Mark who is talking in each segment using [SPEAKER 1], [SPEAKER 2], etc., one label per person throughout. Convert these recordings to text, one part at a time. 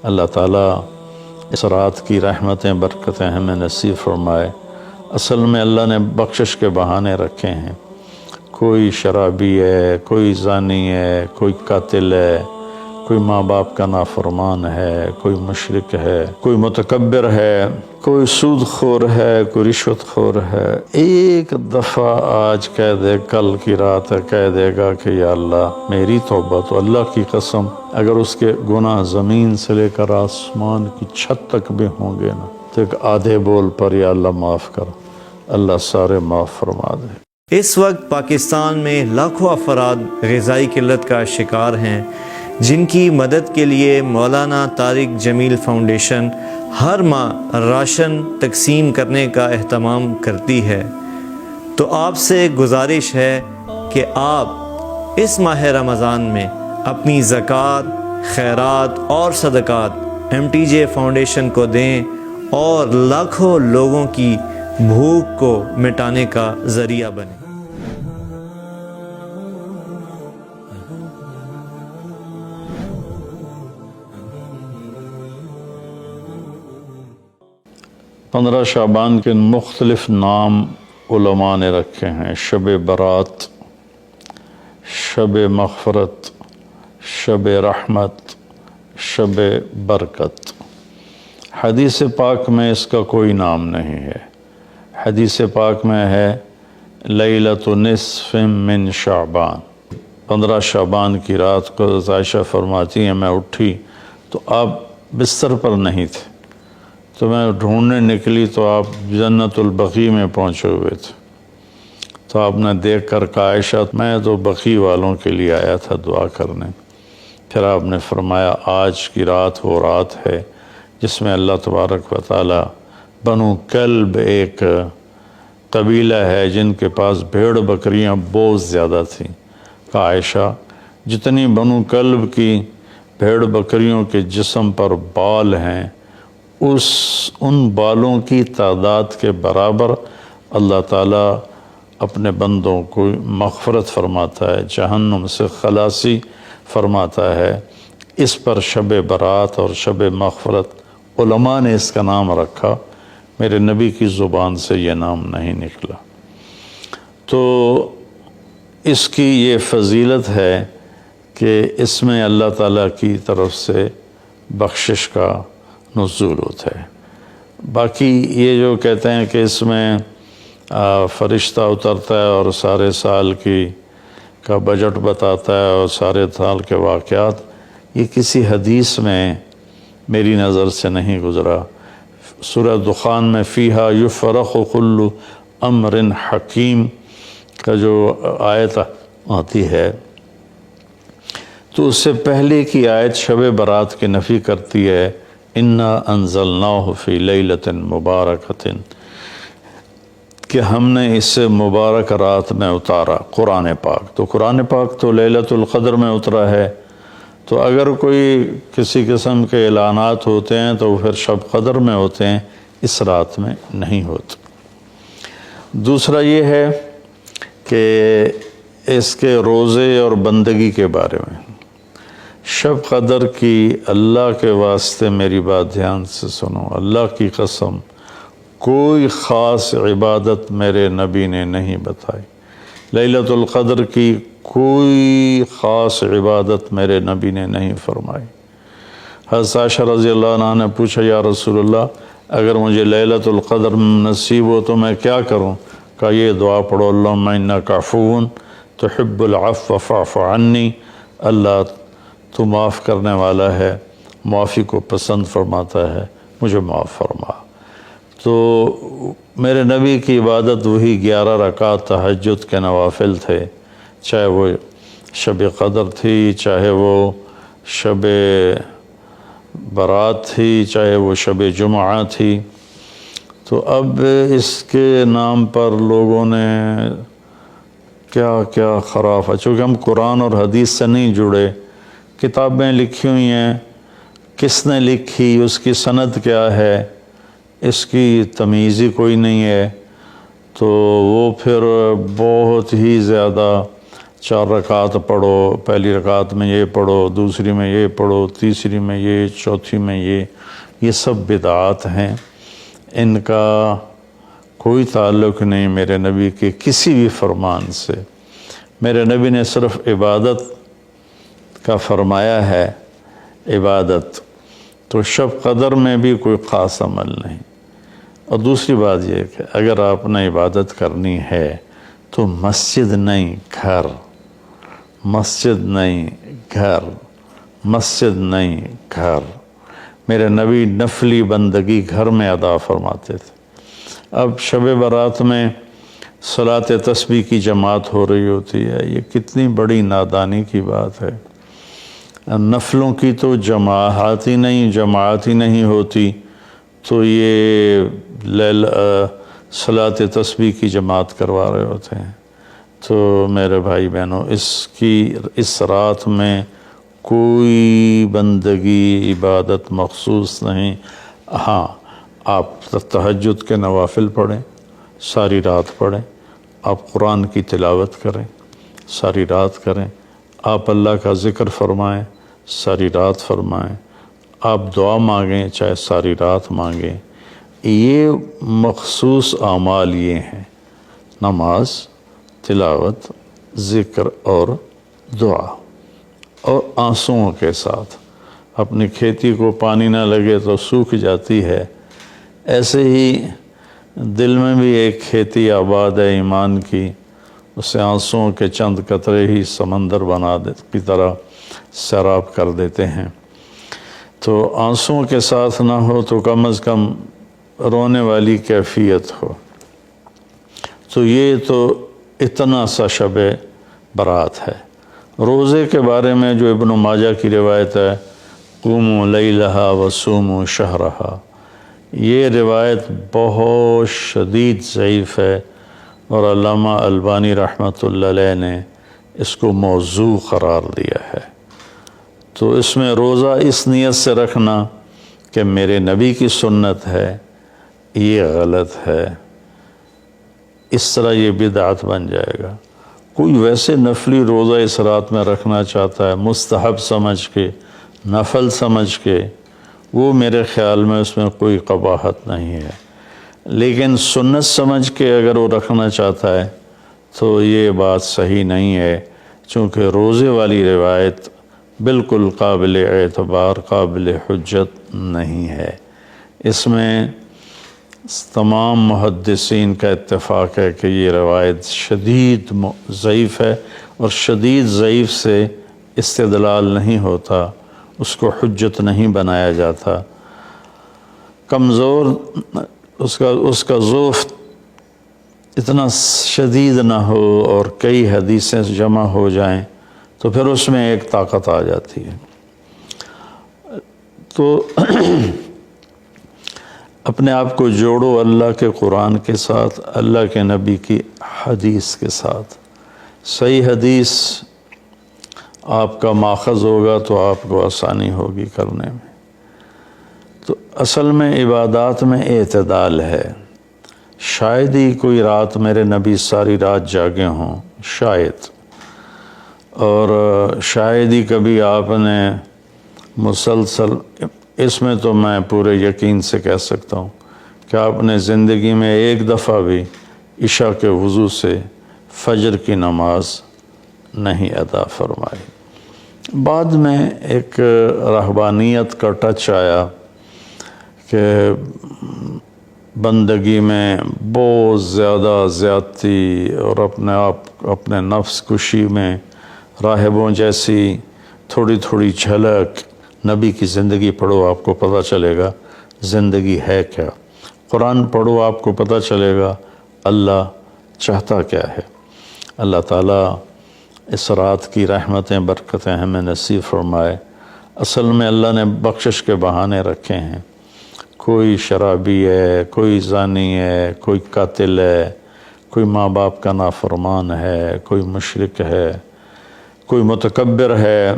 [SPEAKER 1] اللہ تعالیٰ اس رات کی رحمتیں برکتیں ہمیں نصیب فرمائے۔ اصل میں اللہ نے بخشش کے بہانے رکھے ہیں، کوئی شرابی ہے، کوئی زانی ہے، کوئی قاتل ہے، کوئی ماں باپ کا نافرمان ہے، کوئی مشرک ہے، کوئی متکبر ہے، کوئی سود خور ہے، کوئی رشوت خور ہے۔ ایک دفعہ آج کہہ دے، کل کی رات ہے کہہ دے گا کہ یا اللہ میری توبہ، تو اللہ کی قسم اگر اس کے گناہ زمین سے لے کر آسمان کی چھت تک بھی ہوں گے نا، تو ایک آدھے بول پر یا اللہ معاف کر، اللہ سارے معاف فرما دے۔
[SPEAKER 2] اس وقت پاکستان میں لاکھوں افراد غذائی قلت کا شکار ہیں، جن کی مدد کے لیے مولانا طارق جمیل فاؤنڈیشن ہر ماہ راشن تقسیم کرنے کا اہتمام کرتی ہے۔ تو آپ سے گزارش ہے کہ آپ اس ماہ رمضان میں اپنی زکوٰۃ، خیرات اور صدقات MTJ فاؤنڈیشن کو دیں اور لاکھوں لوگوں کی بھوک کو مٹانے کا ذریعہ بنیں۔
[SPEAKER 1] پندرہ شعبان کے مختلف نام علماء نے رکھے ہیں: شب برات، شب مغفرت، شب رحمت، شب برکت۔ حدیث پاک میں اس کا کوئی نام نہیں ہے۔ حدیث پاک میں ہے لیلۃ نصف من شعبان، 15 شعبان کی رات کو حضرت عائشہ فرماتی ہیں میں اٹھی تو آپ بستر پر نہیں تھے، تو میں ڈھونڈنے نکلی تو آپ جنت البقیع میں پہنچے ہوئے تھے، تو آپ نے دیکھ کر کہا عائشہ میں تو بقیع والوں کے لیے آیا تھا دعا کرنے۔ پھر آپ نے فرمایا آج کی رات وہ رات ہے جس میں اللہ تبارک و تعالی بنو کلب ایک قبیلہ ہے جن کے پاس بھیڑ بکریاں بہت زیادہ تھیں، کہا عائشہ جتنی بنو کلب کی بھیڑ بکریوں کے جسم پر بال ہیں ان بالوں کی تعداد کے برابر اللہ تعالیٰ اپنے بندوں کو مغفرت فرماتا ہے، جہنم سے خلاصی فرماتا ہے۔ اس پر شب برات اور شب مغفرت علماء نے اس کا نام رکھا، میرے نبی کی زبان سے یہ نام نہیں نکلا۔ تو اس کی یہ فضیلت ہے کہ اس میں اللہ تعالیٰ کی طرف سے بخشش کا نزول ہوتا ہے۔ باقی یہ جو کہتے ہیں کہ اس میں فرشتہ اترتا ہے اور سارے سال کا بجٹ بتاتا ہے اور سارے سال کے واقعات، یہ کسی حدیث میں میری نظر سے نہیں گزرا۔ سورہ دخان میں فیہا یفرق کل امر حکیم کا جو آیت آتی ہے، تو اس سے پہلے کی آیت شب برات کی نفی کرتی ہے، انا انزلناہ فی لیلۃ مبارکۃ، کہ ہم نے اسے مبارک رات میں اتارا قرآن پاک۔ تو قرآن پاک تو لیلۃ القدر میں اترا ہے، تو اگر کوئی کسی قسم کے اعلانات ہوتے ہیں تو پھر شب قدر میں ہوتے ہیں، اس رات میں نہیں ہوتے۔ دوسرا یہ ہے کہ اس کے روزے اور بندگی کے بارے میں، شب قدر کی اللہ کے واسطے میری بات دھیان سے سنو، اللہ کی قسم کوئی خاص عبادت میرے نبی نے نہیں بتائی، لیلۃ القدر کی کوئی خاص عبادت میرے نبی نے نہیں فرمائی۔ حضرت عائشہ رضی اللہ عنہ نے پوچھا یا رسول اللہ اگر مجھے لیلۃ القدر نصیب ہو تو میں کیا کروں؟ کہا یہ دعا پڑھو، اللہم انک عفو تحب العفو فاعف عنی، اللہ تو معاف کرنے والا ہے، معافی کو پسند فرماتا ہے، مجھے معاف فرما۔ تو میرے نبی کی عبادت وہی 11 رکعت تہجد کے نوافل تھے، چاہے وہ شب قدر تھی، چاہے وہ شب برات تھی، چاہے وہ شب جمعہ تھی۔ تو اب اس کے نام پر لوگوں نے کیا کیا خرافہ، چونکہ ہم قرآن اور حدیث سے نہیں جڑے، کتابیں لکھی ہوئی ہیں، کس نے لکھی، اس کی سند کیا ہے، اس کی تمیز ہی کوئی نہیں ہے، تو وہ پھر بہت ہی زیادہ 4 رکعت پڑھو، پہلی رکعت میں یہ پڑھو، دوسری میں یہ پڑھو، تیسری میں یہ، چوتھی میں یہ سب بدعات ہیں، ان کا کوئی تعلق نہیں میرے نبی کے کسی بھی فرمان سے۔ میرے نبی نے صرف عبادت کا فرمایا ہے، عبادت، تو شب قدر میں بھی کوئی خاص عمل نہیں۔ اور دوسری بات یہ کہ اگر آپ نے عبادت کرنی ہے تو مسجد نہیں گھر، مسجد نہیں گھر، مسجد نہیں گھر۔ میرے نبی نفلی بندگی گھر میں ادا فرماتے تھے۔ اب شب برات میں صلاۃ تسبیح کی جماعت ہو رہی ہوتی ہے، یہ کتنی بڑی نادانی کی بات ہے۔ نفلوں کی تو جماعت ہی نہیں ہوتی، تو یہ صلاۃ تسبیح کی جماعت کروا رہے ہوتے ہیں۔ تو میرے بھائی بہنوں، اس رات میں کوئی بندگی عبادت مخصوص نہیں۔ ہاں، آپ تہجد کے نوافل پڑھیں، ساری رات پڑھیں، آپ قرآن کی تلاوت کریں، ساری رات کریں، آپ اللہ کا ذکر فرمائیں، ساری رات فرمائیں، آپ دعا مانگیں، چاہے ساری رات مانگیں۔ یہ مخصوص اعمال یہ ہیں: نماز، تلاوت، ذکر اور دعا، اور آنسوؤں کے ساتھ۔ اپنی کھیتی کو پانی نہ لگے تو سوکھ جاتی ہے، ایسے ہی دل میں بھی ایک کھیتی آباد ہے ایمان کی، اسے آنسوؤں کے چند قطرے ہی سمندر کی طرح سیراب کر دیتے ہیں۔ تو آنسوؤں کے ساتھ نہ ہو تو کم از کم رونے والی کیفیت ہو۔ تو یہ تو اتنا سا شب برات ہے۔ روزے کے بارے میں جو ابن ماجہ کی روایت ہے، قوموا لیلہا وصوموا شہرہا، یہ روایت بہت شدید ضعیف ہے، اور علامہ البانی رحمۃ اللہ علیہ نے اس کو موضوع قرار دیا ہے۔ تو اس میں روزہ اس نیت سے رکھنا کہ میرے نبی کی سنت ہے، یہ غلط ہے، اس طرح یہ بدعت بن جائے گا۔ کوئی ویسے نفلی روزہ اس رات میں رکھنا چاہتا ہے مستحب سمجھ کے، نفل سمجھ کے، وہ میرے خیال میں اس میں کوئی قباحت نہیں ہے۔ لیکن سنت سمجھ کے اگر وہ رکھنا چاہتا ہے تو یہ بات صحیح نہیں ہے، چونکہ روزے والی روایت بالکل قابل اعتبار، قابل حجت نہیں ہے۔ اس میں تمام محدثین کا اتفاق ہے کہ یہ روایت شدید ضعیف ہے، اور شدید ضعیف سے استدلال نہیں ہوتا، اس کو حجت نہیں بنایا جاتا۔ کمزور اس کا ضعف اتنا شدید نہ ہو اور کئی حدیثیں جمع ہو جائیں تو پھر اس میں ایک طاقت آ جاتی ہے۔ تو اپنے آپ کو جوڑو اللہ کے قرآن کے ساتھ، اللہ کے نبی کی حدیث کے ساتھ۔ صحیح حدیث آپ کا ماخذ ہوگا تو آپ کو آسانی ہوگی کرنے میں۔ تو اصل میں عبادات میں اعتدال ہے۔ شاید ہی کوئی رات میرے نبی ساری رات جاگے ہوں، شاید، اور شاید ہی کبھی آپ نے مسلسل، اس میں تو میں پورے یقین سے کہہ سکتا ہوں کہ آپ نے زندگی میں ایک دفعہ بھی عشاء کے وضو سے فجر کی نماز نہیں ادا فرمائی۔ بعد میں ایک رہبانیت کا ٹچ آیا کہ بندگی میں بہت زیادہ زیادتی اور اپنے نفس کشی میں راہبوں جیسی تھوڑی تھوڑی جھلک۔ نبی کی زندگی پڑھو، آپ کو پتہ چلے گا زندگی ہے کیا۔ قرآن پڑھو، آپ کو پتہ چلے گا اللہ چاہتا کیا ہے۔ اللہ تعالیٰ اس رات کی رحمتیں برکتیں ہمیں نصیب فرمائے۔ اصل میں اللہ نے بخشش کے بہانے رکھے ہیں۔ کوئی شرابی ہے، کوئی زانی ہے، کوئی قاتل ہے، کوئی ماں باپ کا نافرمان ہے، کوئی مشرک ہے، کوئی متکبر ہے،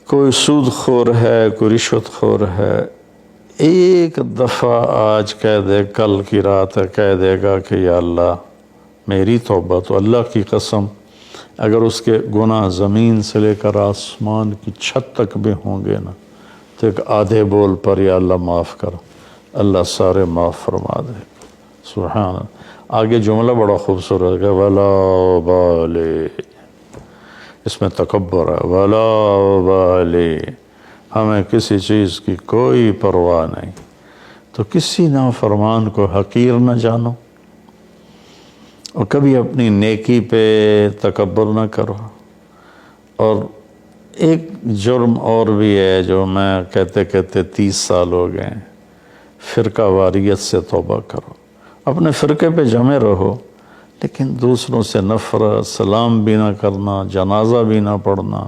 [SPEAKER 1] کوئی سود خور ہے، کوئی رشوت خور ہے۔ ایک دفعہ آج کہہ دے، کل کی رات ہے، کہہ دے گا کہ یا اللہ میری توبہ تو اللہ کی قسم اگر اس کے گناہ زمین سے لے کر آسمان کی چھت تک بھی ہوں گے نا تو ایک آدھے بول پر یا اللہ معاف کر، اللہ سارے معاف فرما دے۔ سبحان اللہ۔ آگے جملہ بڑا خوبصورت ہے، ولا بالے، اس میں تکبر ہے، ولا بالے، ہمیں کسی چیز کی کوئی پرواہ نہیں، تو کسی نافرمان کو حقیر نہ جانو، اور کبھی اپنی نیکی پہ تکبر نہ کرو۔ اور ایک جرم اور بھی ہے جو میں کہتے 30 سال ہو گئے ہیں، فرقہ واریت سے توبہ کرو۔ اپنے فرقے پہ جمے رہو لیکن دوسروں سے نفرت، سلام بھی نہ کرنا، جنازہ بھی نہ پڑھنا،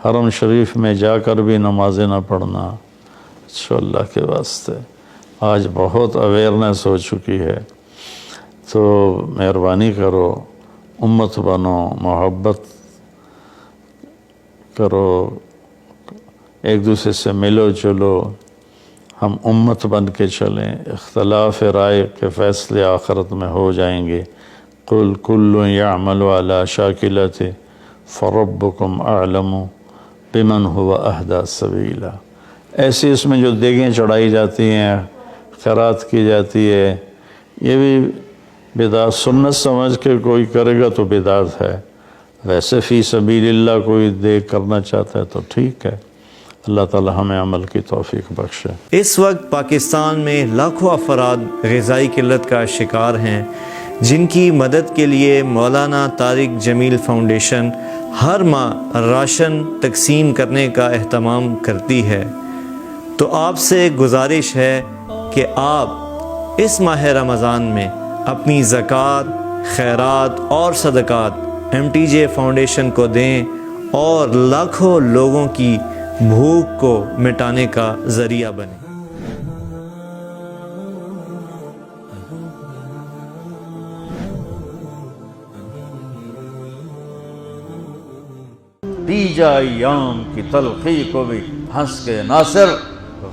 [SPEAKER 1] حرم شریف میں جا کر بھی نمازیں نہ پڑھنا۔ اچھا اللہ کے واسطے آج بہت اویئرنیس ہو چکی ہے، تو مہربانی کرو، امت بنو، محبت کرو، ایک دوسرے سے ملو جلو، ہم امت بن کے چلیں، اختلاف رائے کے فیصلے آخرت میں ہو جائیں گے۔ قل کل یعمل علی شاکلتہ فربکم اعلم بمن هو اہدی سبیلا۔ ایسی اس میں جو دیگیں چڑھائی جاتی ہیں، خیرات کی جاتی ہے، یہ بھی بدعت سنت سمجھ کے کوئی کرے گا تو بدعت ہے، ویسے فی سبیل اللہ کوئی دیکھ کرنا چاہتا ہے تو ٹھیک ہے۔ اللہ تعالی ہمیں عمل کی توفیق بخشے۔
[SPEAKER 2] اس وقت پاکستان میں لاکھوں افراد غذائی قلت کا شکار ہیں، جن کی مدد کے لیے مولانا طارق جمیل فاؤنڈیشن ہر ماہ راشن تقسیم کرنے کا اہتمام کرتی ہے۔ تو آپ سے گزارش ہے کہ آپ اس ماہ رمضان میں اپنی زکوٰۃ، خیرات اور صدقات MTJ فاؤنڈیشن کو دیں اور لاکھوں لوگوں کی بھوک کو مٹانے کا ذریعہ بنیں۔
[SPEAKER 1] دی جائے ایام کی تلخی کو بھی ہنس کے ناصر،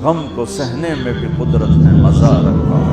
[SPEAKER 1] غم کو سہنے میں بھی قدرت نے مزہ رکھا۔